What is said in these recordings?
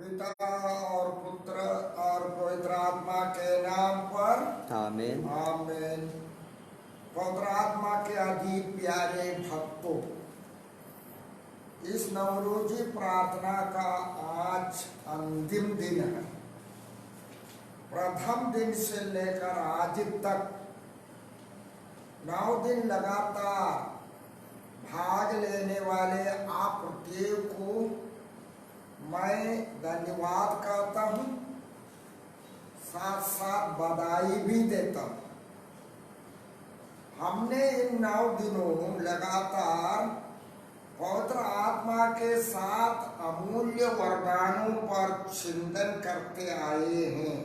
पिता और पुत्र और पवित्र आत्मा के नाम पर आमीन। आमीन। पवित्र आत्मा के अति प्यारे भक्तों, इस नवरोजी प्रार्थना का आज अंतिम दिन है। प्रथम दिन से लेकर आज तक 9 दिन लगातार भाग लेने वाले आप प्रत्येक को मैं धन्यवाद करता हूँ, साथ साथ बधाई भी देता हूँ। हमने इन 9 दिनों लगातार पवित्र आत्मा के साथ अमूल्य वरदानों पर चिंतन करते आए हैं।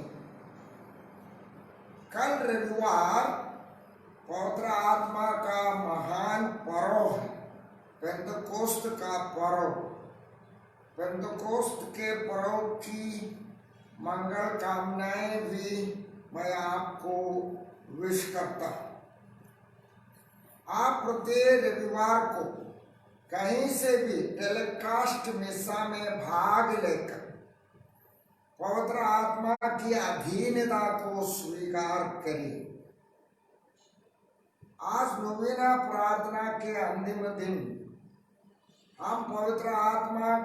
कल रविवार पवित्र आत्मा का महान पर्व है, पेंतकोस्त का पर्व। पेंतकोस्त के पर्व की मंगल कामनाएं भी मैं आपको विश करता हूँ। आप प्रत्येक रविवार को कहीं से भी टेलीकास्ट मिसा में भाग लेकर पवित्र आत्मा की अधीनता को स्वीकार करिए। आज नवीना प्रार्थना के अंतिम दिन हम पवित्र आत्मा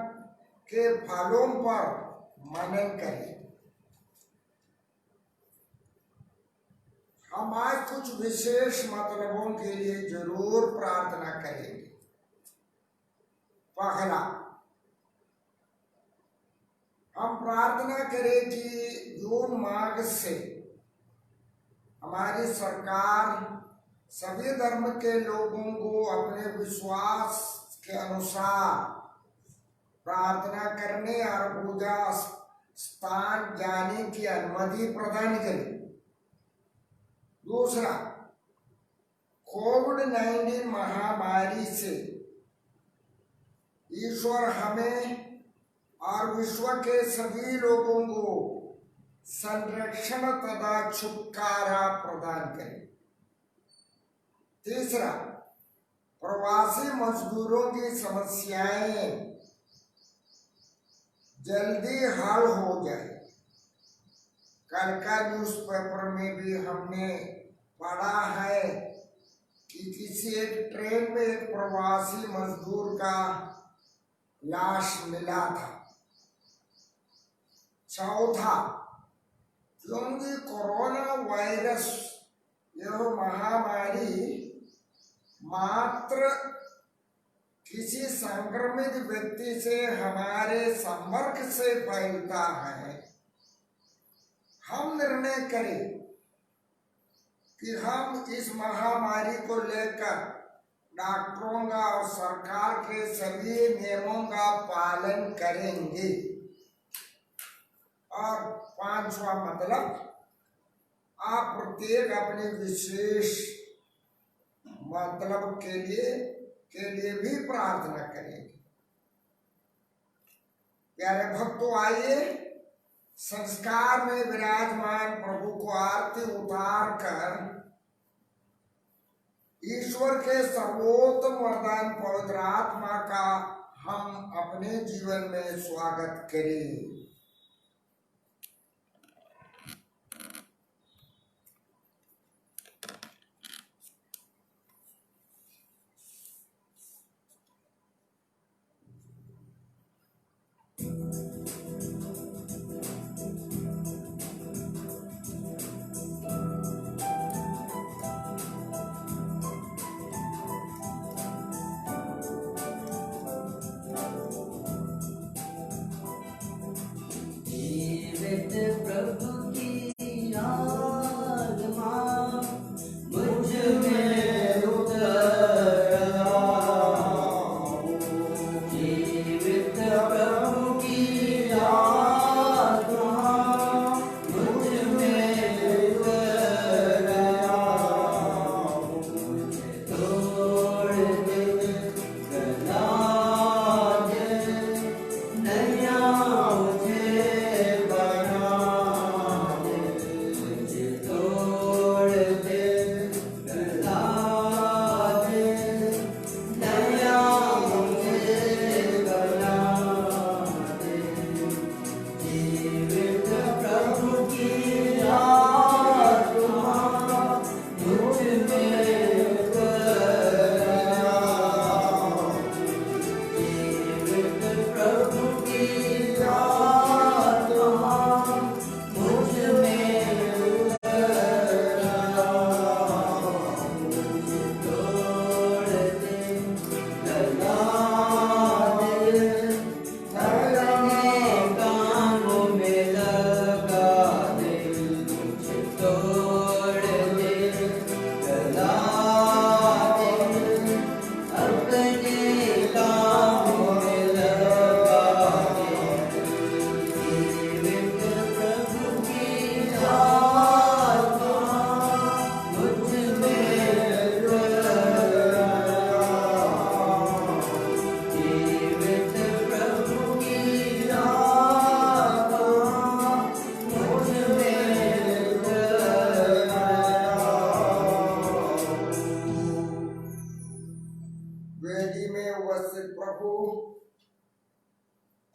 के फलों पर मनन करें। हम आज कुछ विशेष मतलबों के लिए जरूर प्रार्थना करेंगे। पहला, हम प्रार्थना करें कि जून माह से हमारी सरकार सभी धर्म के लोगों को अपने विश्वास के अनुसार प्रार्थना करने और पूजा स्थान जाने की अनुमति प्रदान करे। दूसरा, कोविड-19 महामारी से ईश्वर हमें और विश्व के सभी लोगों को संरक्षण तथा छुटकारा प्रदान करे। तीसरा, प्रवासी मजदूरों की समस्याएं जल्दी हल हो जाए। कल का न्यूज़पेपर में भी हमने पढ़ा है कि किसी एक ट्रेन में एक प्रवासी मजदूर का लाश मिला था। चौथा, क्योंकि कोरोना वायरस यह महामारी मात्र किसी संक्रमित व्यक्ति से हमारे संपर्क से फैलता है, हम निर्णय करें कि हम इस महामारी को लेकर डॉक्टरों का और सरकार के सभी नियमों का पालन करेंगे। और पांचवा मतलब, आप प्रत्येक अपने विशेष मतलब के लिए भी प्रार्थना करेंगे। प्यारे भक्तों, आइए संस्कार में विराजमान प्रभु को आरती उतार कर ईश्वर के सर्वोत्तम वरदान पवित्र आत्मा का हम अपने जीवन में स्वागत करें।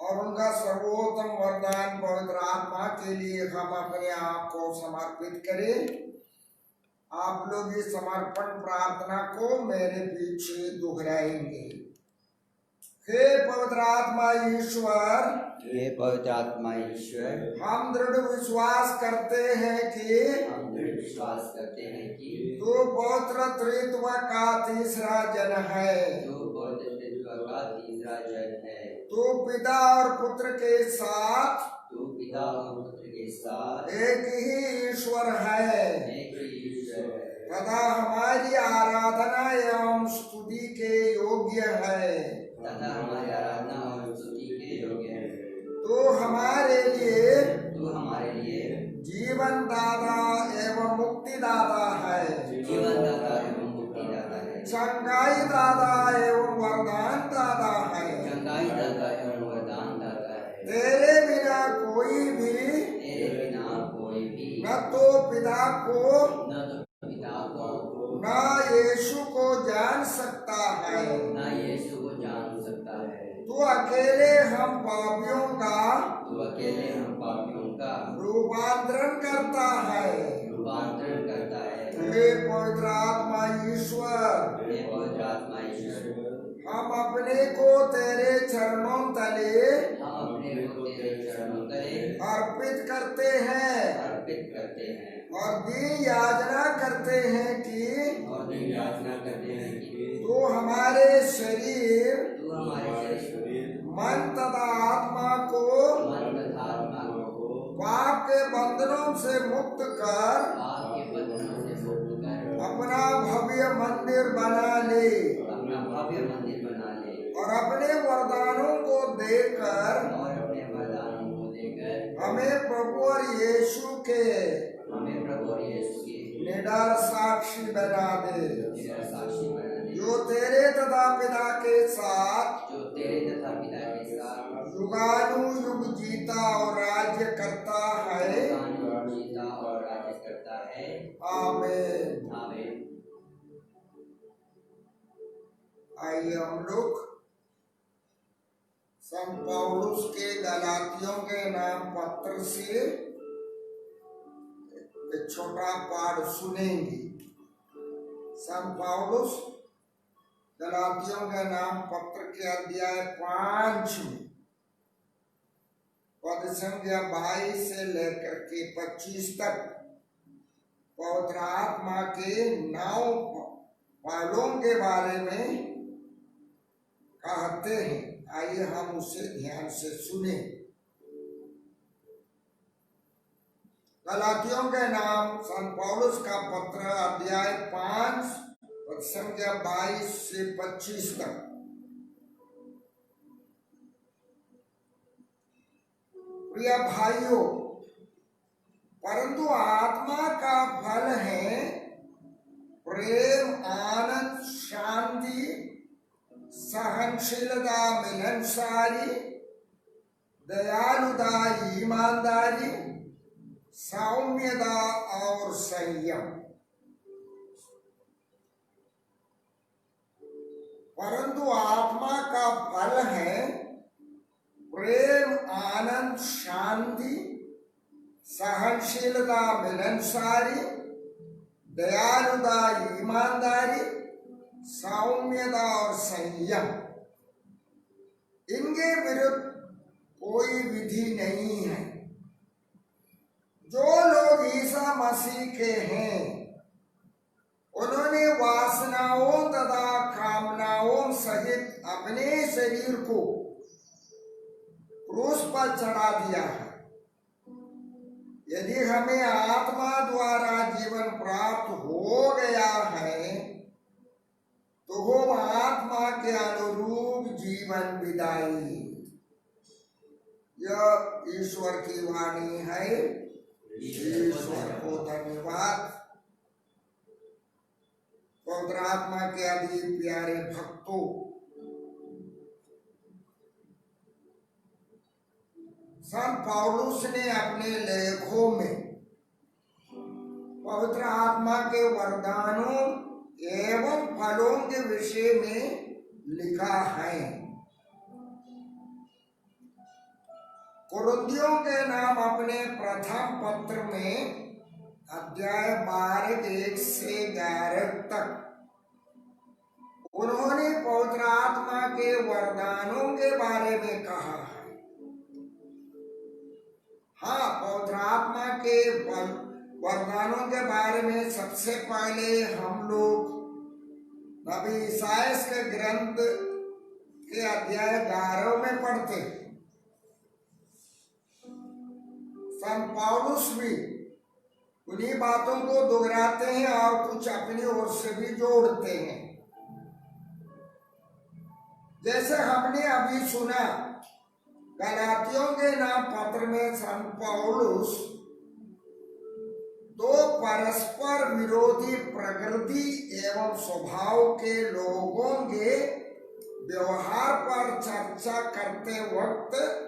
और उनका सर्वोत्तम वरदान पवित्र आत्मा के लिए हम अपने आप को समर्पित करें। आप लोग इस समर्पण प्रार्थना को मेरे पीछे दोहराएंगे। हे पवित्र आत्मा ईश्वर, हे पवित्र आत्मा ईश्वर, हम दृढ़ विश्वास करते हैं कि तू पवित्र त्रित्व का तीसरा जन है। तू पिता और पुत्र के साथ एक ही ईश्वर है तथा हमारी आराधना एवं स्तुति के योग्य है। तो हमारे लिए जीवन दाता एवं मुक्ति दाता है, चंगाई दाता एवं वरदान दाता है। तेरे बिना कोई भी न तो पिता को न यीशु को जान सकता है। तू अकेले हम पापियों का रूपांतरण करता है। हे पवित्र आत्मा ईश्वर, हम अपने को तेरे चरणों तले अर्पित करते हैं और दीन याचना करते हैं कि तू हमारे शरीर मन तथा आत्मा को पाप के बंधनों से मुक्त कर अपना भव्य मंदिर बना ले और अपने वरदानों को देकर हमें प्रभु और यीशु के निडर साक्षी बना दे, जो तेरे तथा पिता के साथ युगानुयुग जीता और राज्य करता है। आमीन। आइए हम लोग संत पौलुस के गलातियों के नाम पत्र से एक छोटा पाठ सुनेंगे। संत पौलुस गलातियों के नाम पत्र के अध्याय 5 में पद संख्या 22 से लेकर के 25 तक पवित्र आत्मा के 9 फलों के बारे में कहते हैं। आइए हम उसे ध्यान से सुने। गलातियों के नाम संत पौलुस का पत्र अध्याय 5 पद संख्या 22 से 25 तक। प्रिय भाइयों, परंतु आत्मा का फल है प्रेम, आनंद, शांति, सहनशीलता, मिलनसारी, दयालुता, ईमानदारी, सौम्यता और संयम। परंतु आत्मा का फल है प्रेम, आनंद, शांति, सहनशीलता, मिलनसारी, दयालुता, ईमानदारी, सौम्यता और संयम। इनके विरुद्ध कोई विधि नहीं है। जो लोग ईसा मसीह के हैं उन्होंने वासनाओं तथा कामनाओं सहित अपने शरीर को क्रूस पर चढ़ा दिया है। यदि हमें आत्मा द्वारा जीवन प्राप्त हो गया है तो वो आत्मा के अनुरूप जीवन बिताई। यह ईश्वर की वाणी है। ईश्वर को धन्यवाद। पवित्र आत्मा के अति प्यारे भक्तों, संत पौलुस ने अपने लेखों में पवित्र आत्मा के वरदानों एवं फलों के विषय में लिखा है। कुरिन्थियों के नाम अपने प्रथम पत्र में अध्याय 12 1 से 11 तक उन्होंने पवित्र आत्मा के वरदानों के बारे में कहा है। हाँ, पवित्र आत्मा के वरदानों के बारे में सबसे पहले हम लोग नबी ईसायाह के ग्रंथ के अध्याय 11 में पढ़ते हैं। संत पौलुस भी उन्हीं बातों को दोहराते हैं और कुछ अपनी ओर से भी जोड़ते हैं। जैसे हमने अभी सुना, गलातियों के नाम पत्र में संत पौलुस दो परस्पर विरोधी प्रकृति एवं स्वभाव के लोगों के व्यवहार पर चर्चा करते वक्त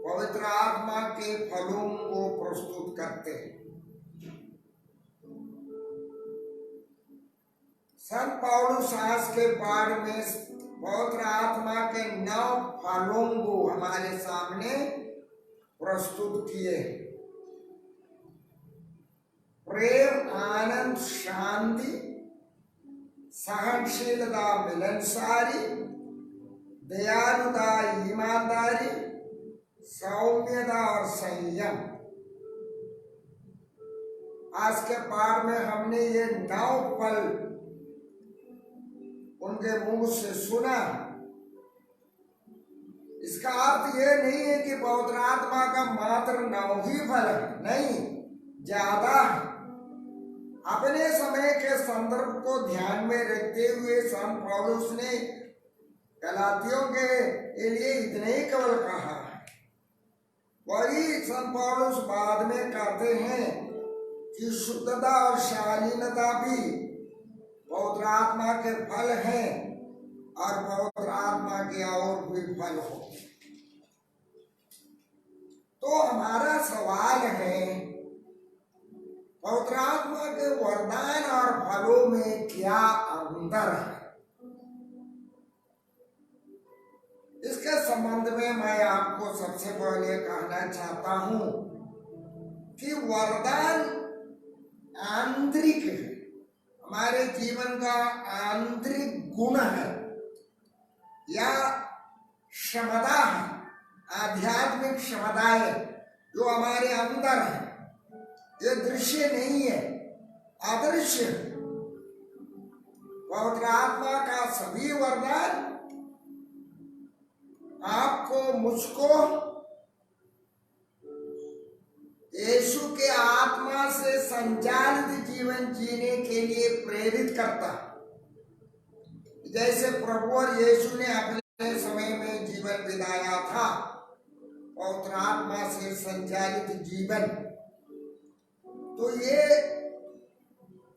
पवित्र आत्मा के फलों को प्रस्तुत करते हैं। संत पौलुस आज के पाठ में पवित्र आत्मा के 9 फलों को हमारे सामने प्रस्तुत किए। प्रेम, आनंद, शांति, सहनशीलता, मिलनसारी, दयालुता, ईमानदारी, सौम्यता और संयम। आज के पाठ में हमने ये 9 फल उनके मुंह से सुना। इसका अर्थ ये नहीं है कि पवित्र आत्मा का मात्र 9 ही फल है, नहीं, ज्यादा है। अपने समय के संदर्भ को ध्यान में रखते हुए संत पौलुस ने गलातियों के लिए इतने ही केवल कहा है। वही संत पौलुस बाद में कहते हैं कि शुद्धता और शालीनता भी पवित्र आत्मा के फल हैं और पवित्र आत्मा के और भी फल हो। तो हमारा सवाल है, पवित्र आत्मा के वरदान और फलों में क्या अंतर है? इसके संबंध में मैं आपको सबसे पहले कहना चाहता हूं कि वरदान आंतरिक है, हमारे जीवन का आंतरिक गुण है या क्षमता है, आध्यात्मिक क्षमता है जो हमारे अंदर है। ये दृश्य नहीं है, अदृश्य है। पवित्र आत्मा का सभी वरदान आपको, मुझको यीशु के आत्मा से संचालित जीवन जीने के लिए प्रेरित करता। जैसे प्रभु और यीशु ने अपने समय में जीवन बिताया था, पवित्र आत्मा से संचालित जीवन। तो ये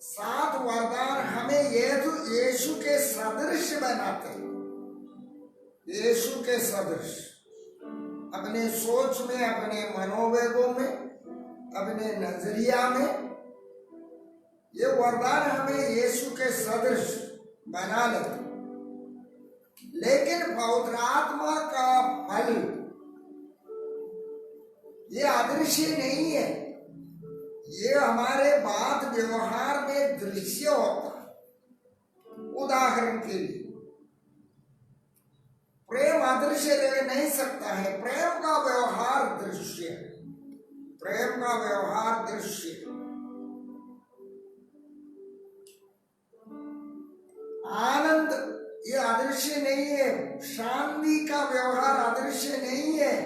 7 वरदान हमें यीशु के सदृश बनाते हैं। यीशु के सदृश अपने सोच में, अपने मनोवेगों में, अपने नजरिया में, ये वरदान हमें यीशु के सदृश बना लेते। लेकिन पवित्र आत्मा का फल ये अदृश्य नहीं है, ये हमारे बात व्यवहार में दृश्य होता है। उदाहरण के लिए, प्रेम अदृश्य रह नहीं सकता है, प्रेम का व्यवहार दृश्य है। प्रेम का व्यवहार दृश्य। आनंद ये अदृश्य नहीं है, शांति का व्यवहार अदृश्य नहीं है।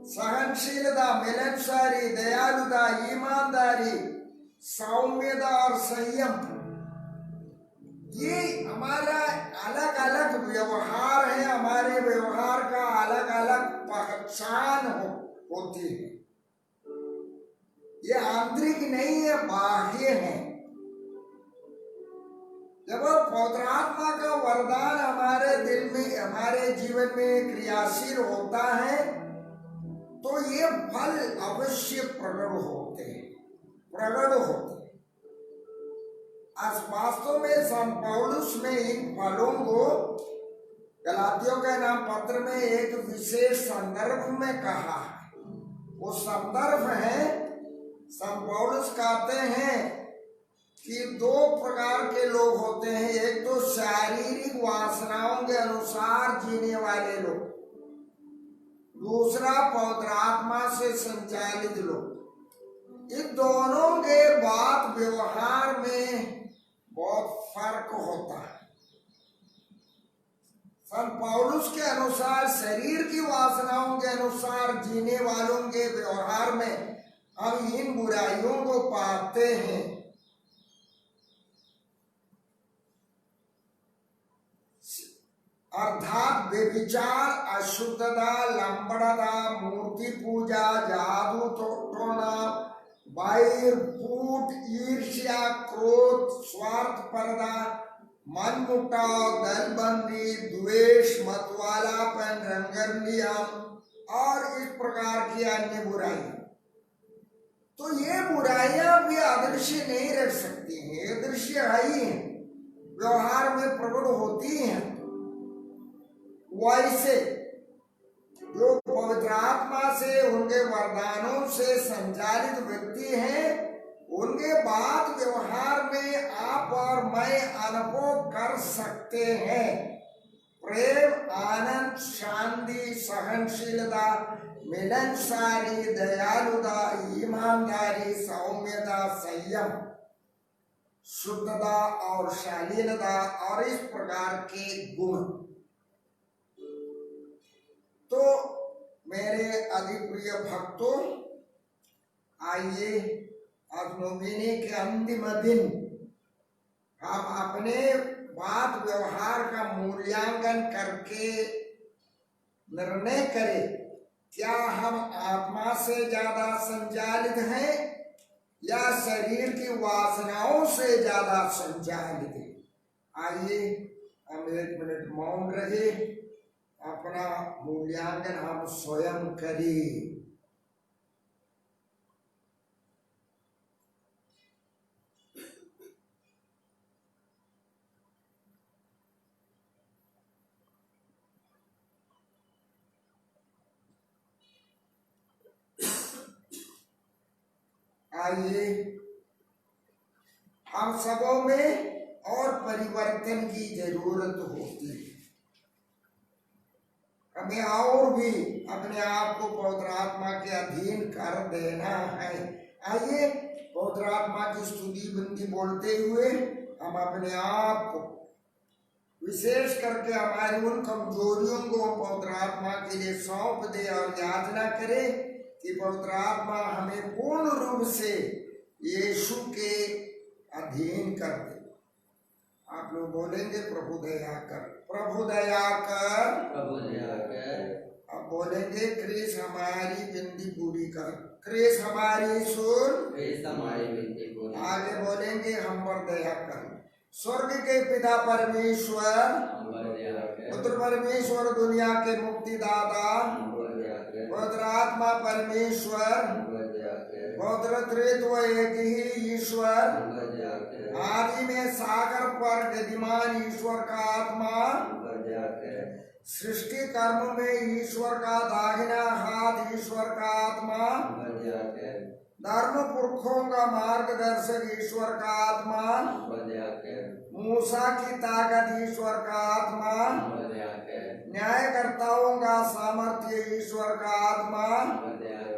सहनशीलता, मिलनसारी, दयालुता, ईमानदारी, सौम्यता और संयम, ये हमारा अलग अलग व्यवहार है। हमारे व्यवहार का अलग अलग पहचान होती है। ये आंतरिक नहीं है, बाह्य है। जब पवित्र आत्मा का वरदान हमारे दिल में, हमारे जीवन में क्रियाशील होता है तो ये फल अवश्य प्रकट होते हैं। आज वास्तव में संत पौलुस ने इन फलों को गलातियों के नाम पत्र में एक विशेष संदर्भ में कहा है। वो संदर्भ है, संत पौलुस कहते हैं कि दो प्रकार के लोग होते हैं। एक तो शारीरिक वासनाओं के अनुसार जीने वाले लोग, दूसरा पवित्र आत्मा से संचालित लोग। इन दोनों के बात व्यवहार में बहुत फर्क होता है। संत पौलुस के अनुसार शरीर की वासनाओं के अनुसार जीने वालों के व्यवहार में हम इन बुराइयों को पाते हैं। अर्थात व्यभिचार, अशुद्धता, लंबड़ता, मूर्ति पूजा, जादू टोना, वैर, फूट, ईर्ष्या, क्रोध, स्वार्थपरता, मनमुटाव, दलबंदी, द्वेष, मतवालापन, रंगरलिया और इस प्रकार की अन्य बुराई। तो ये बुराइयां भी अदृश्य नहीं रह सकती हैं, ये दृश्य है ही हैं, व्यवहार में प्रकट होती हैं। वैसे जो पवित्र आत्मा से, उनके वरदानों से संचालित व्यक्ति हैं, उनके बाद व्यवहार में आप और मैं अनुभव कर सकते हैं प्रेम, आनंद, शांति, सहनशीलता, मिलनसारी, दयालुता, ईमानदारी, सौम्यता, संयम, शुद्धता और शालीनता और इस प्रकार के गुण। तो मेरे अधिप्रिय भक्तों, आइए आज नौवीने के अंतिम दिन हम अपने बात व्यवहार का मूल्यांकन करके निर्णय करें, क्या हम आत्मा से ज्यादा संचालित हैं या शरीर की वासनाओं से ज्यादा संचालित हैं। आइए हम 1 मिनट मौन रहे, अपना मूल्यांकन हम स्वयं करें। आइए हम सबों में और परिवर्तन की जरूरत होती है। हमें और भी अपने आप को पवित्र आत्मा के अधीन कर देना है। आइए पवित्र आत्मा की स्तुति बंदी बोलते हुए हम अपने आप को, विशेष करके हमारी उन कमजोरियों को पवित्र आत्मा के लिए सौंप दे और याचना करे कि पवित्र आत्मा हमें पूर्ण रूप से यीशु के अधीन कर दे। आप लोग बोलेंगे प्रभु दया कर, प्रभु दया कर, प्रभु दया कर। अब बोलेंगे क्रिस हमारी विनती पूरी कर, क्रिस हमारी सुन, क्रिस हमारी विनती पूरी। आगे बोलेंगे हम पर दया कर। स्वर्ग के पिता परमेश्वर, हम पर दया कर। पुत्र परमेश्वर, दुनिया के मुक्तिदाता, हम पर दया कर। पवित्र आत्मा परमेश्वर, हम पर दया कर। पवित्र त्रित्व एक ही ईश्वर, हम पर दया कर। आदि में सागर पर गतिमान ईश्वर का आत्मा, हम पर दया कर। सृष्टि कर्म में ईश्वर का दाहिना हाथ, ईश्वर का आत्मा, हम पर दया कर। धर्म पुरखों का मार्गदर्शक ईश्वर का आत्मा, हम पर दया कर। मूसा की ताकत ईश्वर का आत्मा, हम पर दया कर। न्यायकर्ताओं का सामर्थ्य ईश्वर का आत्मा, हम पर दया कर।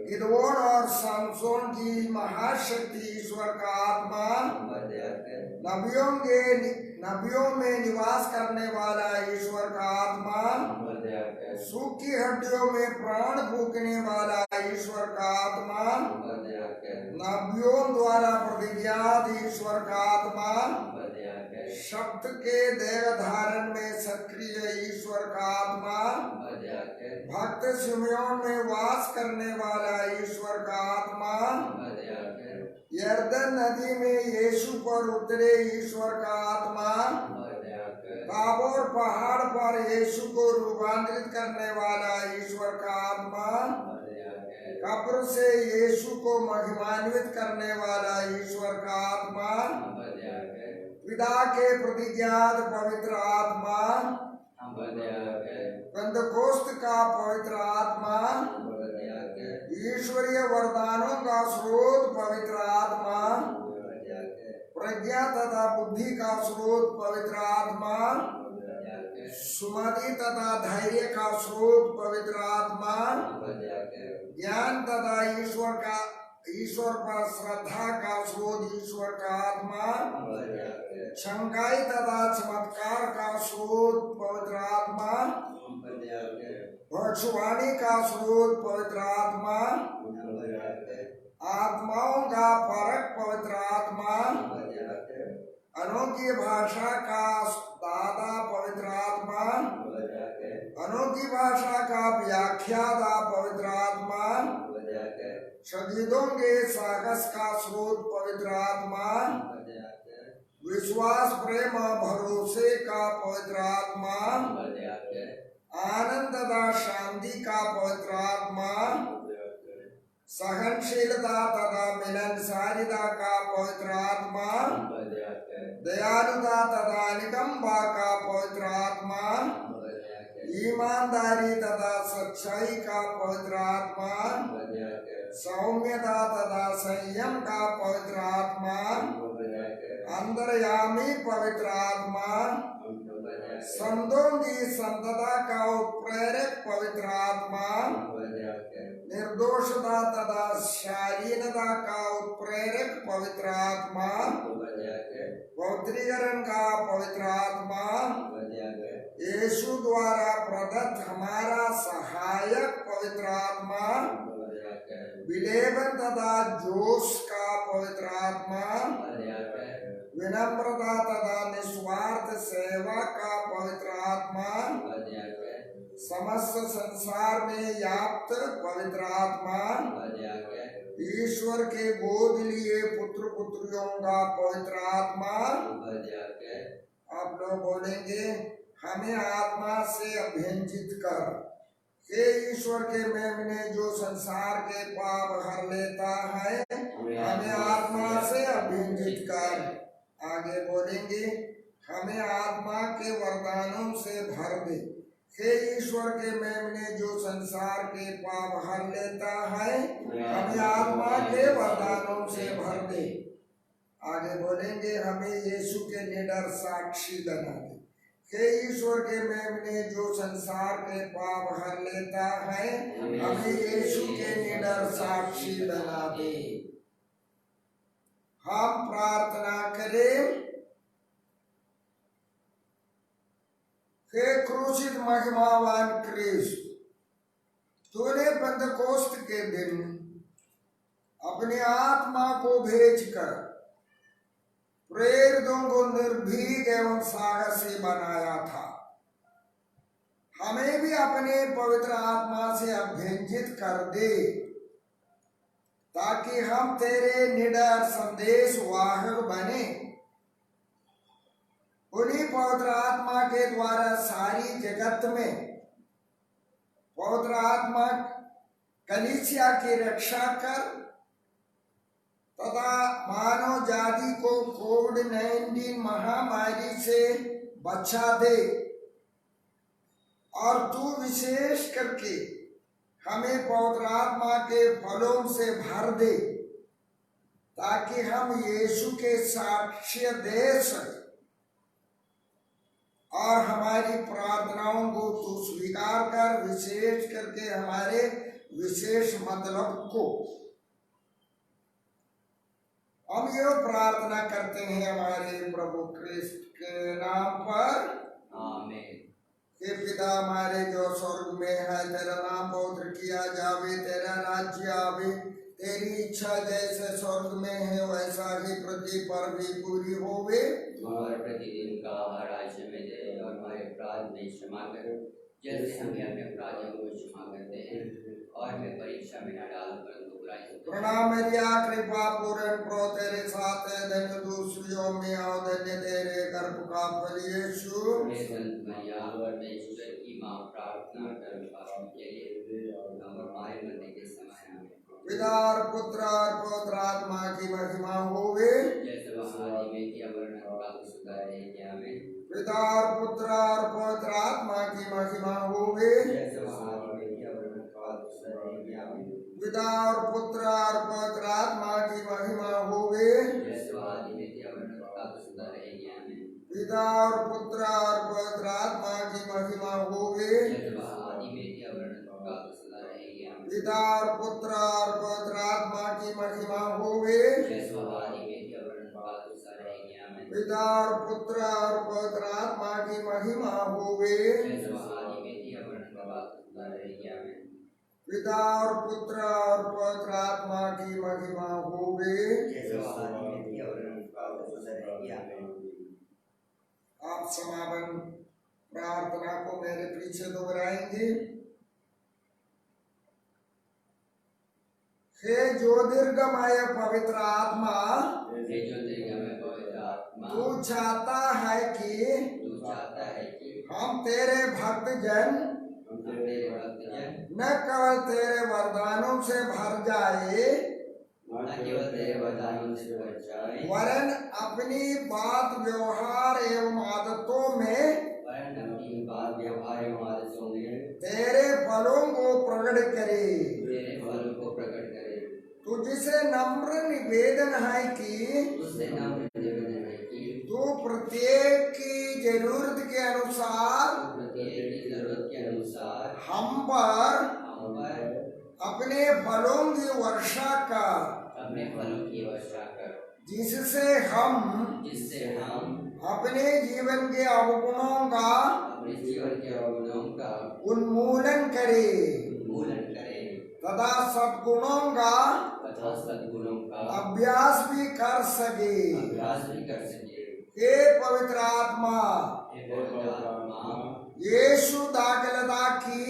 गिदोन और समसोन की महाशक्ति ईश्वर का आत्मा, हम पर दया कर। नबियों में निवास करने वाला ईश्वर का आत्मा, हम पर दया कर। सूखी हड्डियों में प्राण फूकने वाला ईश्वर का आत्मा, हम पर दया कर। नबियों द्वारा प्रतिज्ञात ईश्वर का आत्मा, हम पर दया कर। शब्द के देह धारण में सक्रिय ईश्वर का आत्मा, हम पर दया कर। भक्त सिमयोन में वास करने वाला ईश्वर का आत्मा, हम पर दया कर। यर्दन नदी में यीशु पर उतरे ईश्वर का आत्मा, हम पर दया कर। ताबोर पहाड़ पर यीशु को रूपांतरित करने वाला ईश्वर का आत्मा, हम पर दया कर। कब्र से यीशु को महिमान्वित करने वाला ईश्वर का आत्मा, हम पर दया कर। पिता के प्रतिज्ञात पवित्र आत्मा, हम पेंतकोस्त का पवित्र आत्मा, ईश्वरीय वरदानों का स्रोत पवित्र आत्मा, प्रज्ञा तथा बुद्धि का स्रोत पवित्र आत्मा, सुमति तथा धैर्य का स्रोत पवित्र आत्मा, ज्ञान तथा ईश्वर पर श्रद्धा का स्रोत ईश्वर का आत्मा, शंकाई तथा चमत्कार का स्रोत पवित्र आत्मा, भविष्यवाणी का स्रोत पवित्र आत्मा, आत्माओं का परख पवित्र आत्मा, अनोखी भाषा का दाता पवित्र आत्मा, अनोखी भाषा का व्याख्याता पवित्र आत्मा, शहीदों के साहस का स्रोत पवित्र आत्मा, विश्वास प्रेम भरोसे का पवित्र आत्मा, आनंद तथा शांति का पवित्र आत्मा, सहनशीलता तथा मिलनसारिता का पवित्र आत्मा, दयालुता तथा निकंबा का पवित्र आत्मा, ईमानदारी तथा सच्चाई का पवित्र आत्मा, सौम्यता तथा संयम का पवित्र आत्मा, अंतर्यामी पवित्र आत्मा, संतों की संतता का उत्प्रेरक पवित्र आत्मा, निर्दोषता तथा शालीनता का उत्प्रेरक पवित्र आत्मा, पवित्रीकरण का पवित्र आत्मा, यीशु द्वारा प्रदत्त हमारा सहायक पवित्र आत्मा, विलेपन तथा जोश का पवित्र आत्मा, विनम्रता तथा निस्वार्थ सेवा का पवित्र आत्मा, समस्त संसार में व्याप्त पवित्र आत्मा, ईश्वर के गोद लिए पुत्र पुत्रियों का पवित्र आत्मा। आप लोग बोलेंगे, हमें आत्मा से अभ्यंजित कर, हे ईश्वर के मेमने जो संसार के पाप हर लेता है, हमें आत्मा से अभ्यंजित कर। आगे बोलेंगे, हमें आत्मा के वरदानों से भर दे, हे ईश्वर के मेमने जो संसार के पाप हर लेता है, हमें आत्मा के वरदानों से भर दे। आगे बोलेंगे, हमें यीशु के निडर साक्षी बना दे, हे ईश्वर के मेमने जो संसार के पाप हर लेता है, हमें यीशु के निडर साक्षी बना दे। हम प्रार्थना करें, हे क्रूसित महिमावान क्रिस्त, तूने पेंतकोस्त के दिन अपने आत्मा को भेजकर प्रेरितों को निर्भीक एवं साहसी बनाया था। हमें भी अपने पवित्र आत्मा से अभ्यंजित कर दे, ताकि हम तेरे निडर संदेश वाहक बने। उन्हीं पवित्र आत्मा के द्वारा सारी जगत में पवित्र आत्मा कलीसिया की रक्षा कर तथा मानव जाति को कोविड-19 महामारी से बचा दे, और तू विशेष करके हमें पवित्र आत्मा के फलों से भर दे, ताकि हम यीशु के साक्ष्य दे सके और हमारी प्रार्थनाओं को तू स्वीकार कर, विशेष करके हमारे विशेष मतलब को। हम ये प्रार्थना करते हैं हमारे प्रभु क्रिस्त के नाम पर, आमीन। हे पिता हमारे जो स्वर्ग में है, तेरा नाम पवित्र किया जावे, तेरा राज्य आवे, तेरी इच्छा जैसे स्वर्ग में है वैसा ही पृथ्वी पर भी पूरी होवे। हमारा प्रतिदिन का आहार आज हमें दे, और हमारे अपराध में क्षमा करो जैसे हमें अपने अपराधियों को क्षमा करते हैं, और हमें परीक्षा में न डाल परंतु बुराई से बचाओ। प्रणाम मरिया, कृपा पूर्ण प्रभु तेरे साथ है, धन्य तू स्त्रियों में और धन्य तेरे गर्भ का फल यीशु। हे संत मरिया, परमेश्वर की माँ, प्रार्थना कर पापों के लिए और हमारे मरने के समय हमें। पिता और पुत्र और पवित्र आत्मा की महिमा होवे, जैसे वहाँ आदि में किया वरना प्राप्त सुधारे क्या हमें। पिता और पुत्र और पवित्र आत्मा पिता और पुत्र और पवित्र आत्मा की महिमा होवे। जैसे वह आदि में थी, अब सदा रहेगी। आमीन। पिता और पुत्र और पवित्र आत्मा की महिमा होवे। जैसे वह आदि में थी, अब सदा रहेगी। आमीन। पिता और पुत्र और पवित्र आत्मा की महिमा होवे। जैसे वह आदि में थी, अब सदा रहेगी। आमीन। पिता और पुत्र और पवित्र आत्मा की महिमा होवे। जैसे वह आदि में थी, अब सदा रहेगी। आमीन। पिता और पुत्र और पवित्र आत्मा की महिमा होवे। जैसे वह आदि में थी, अब सदा रहेगी। आमीन। आप समापन प्रार्थना को मेरे पीछे दोहराएंगे। हे ज्योतिर्गमय पवित्र आत्मा, हे ज्योतिर्गमय पवित्र आत्मा, तू चाहता है कि हम तेरे भक्तजन न केवल तेरे वरदानों से भर जाए, वरन अपनी बात व्यवहार एवं आदतों में तेरे फलों को प्रकट करे। तुझसे नम्र निवेदन है कि तू प्रत्येक की जरूरत के अनुसार हम पर अपने फलों की वर्षा कर, जिससे हम अपने जीवन के अवगुणों का उन्मूलन करें तथा सद्गुणों का अभ्यास भी कर सके। हे पवित्र आत्मा, यीशु दाखलता की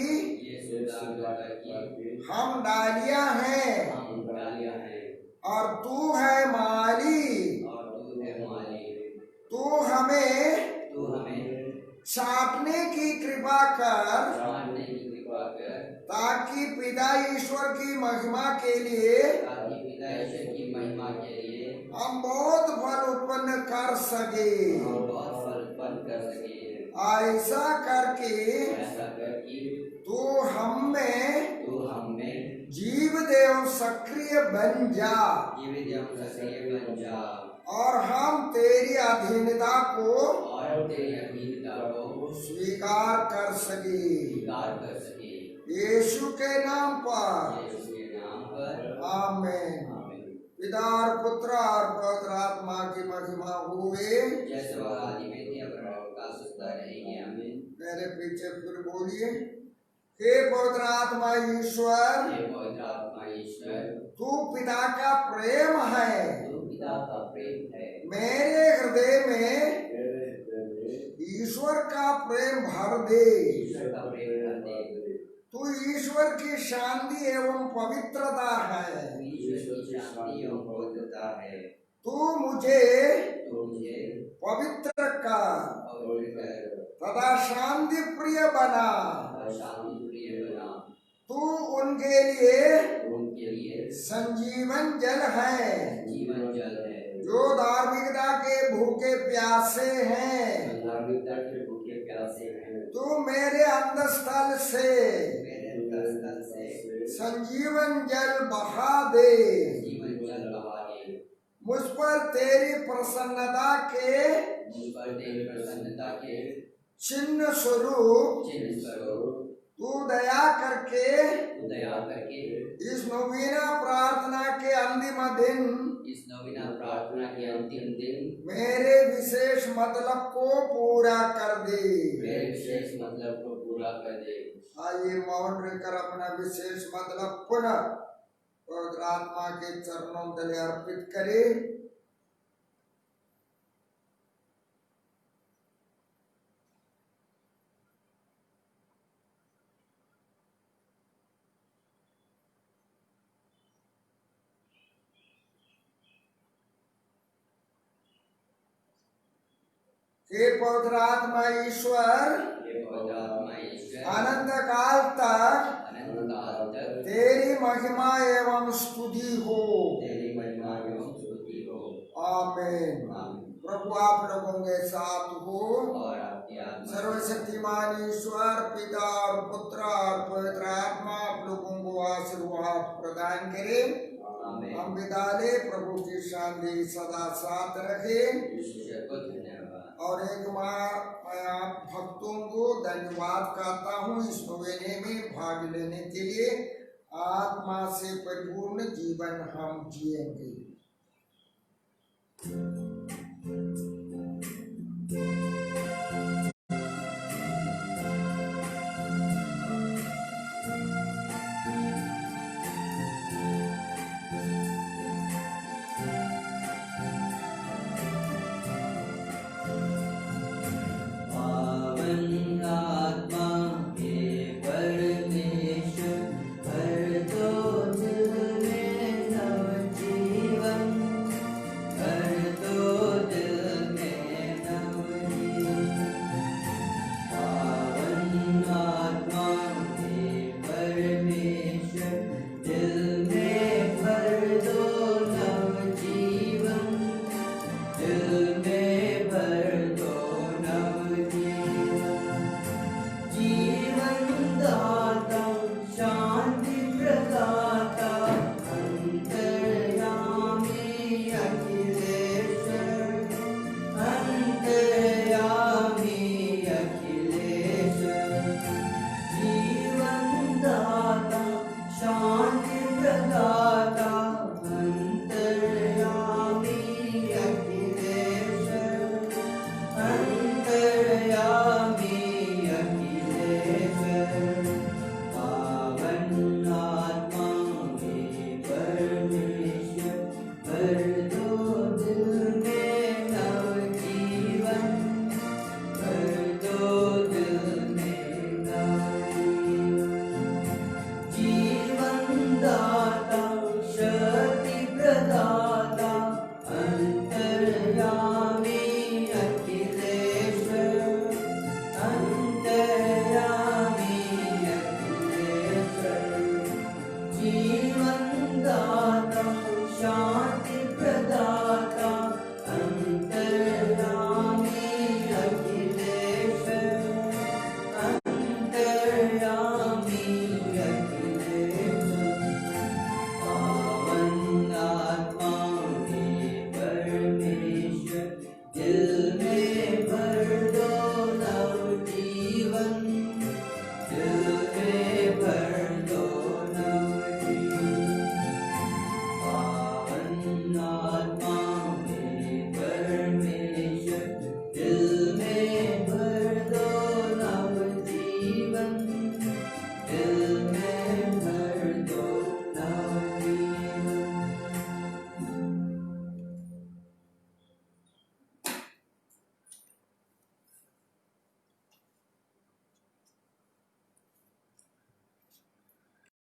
हम डालियां हैं और तू है माली। तू हमें छाटने की कृपा कर, ताकि पिता ईश्वर की महिमा के लिए हम बहुत फल उत्पन्न कर सके। ऐसा करके तू हम में जीव देव सक्रिय बन जा और हम तेरी अधीनता को स्वीकार कर सके। यीशु के नाम पर आमीन। पिता और पुत्र और पवित्र आत्मा की महिमा हुए। जैसे वह आदि में थी, अब सदा रहेगी। आमीन। मेरे पीछे फिर बोलिए। हे पवित्र आत्मा ईश्वर, तू पिता का प्रेम है। मेरे हृदय में ईश्वर का प्रेम भर दे। तू ईश्वर की शांति एवं पवित्रता है। तू मुझे पवित्र कर तथा शांति प्रिय बना। तू उनके लिए संजीवन जल है, जो धार्मिकता के भूखे प्यासे हैं। तू मेरे अंतःस्थल से संजीवन जल बहा दे। मुझ पर तेरी प्रसन्नता के चिन्ह स्वरूप तू दया करके इस नवीना प्रार्थना के अंतिम दिन मेरे विशेष मतलब को पूरा कर दे। आइए मौन रहकर अपना विशेष मतलब पुनः पवित्र आत्मा के चरणों तले अर्पित करें। हे पवित्र आत्मा ईश्वर, अनंत काल तक तेरी महिमा एवं स्तुति हो। आमीन। प्रभु आप लोगों के साथ हो। सर्वशक्तिमान ईश्वर पिता और पुत्र और पवित्र आत्मा आप लोगों को आशीर्वाद आशीर्वाद प्रदान करें। आमीन। हम विदा ले, प्रभु की शांति सदा साथ रखे। ईश्वर को धन्यवाद। और एक बार मैं आप भक्तों को धन्यवाद कहता हूँ इस नोवेने में भाग लेने के लिए। आत्मा से परिपूर्ण जीवन हम जिएंगे।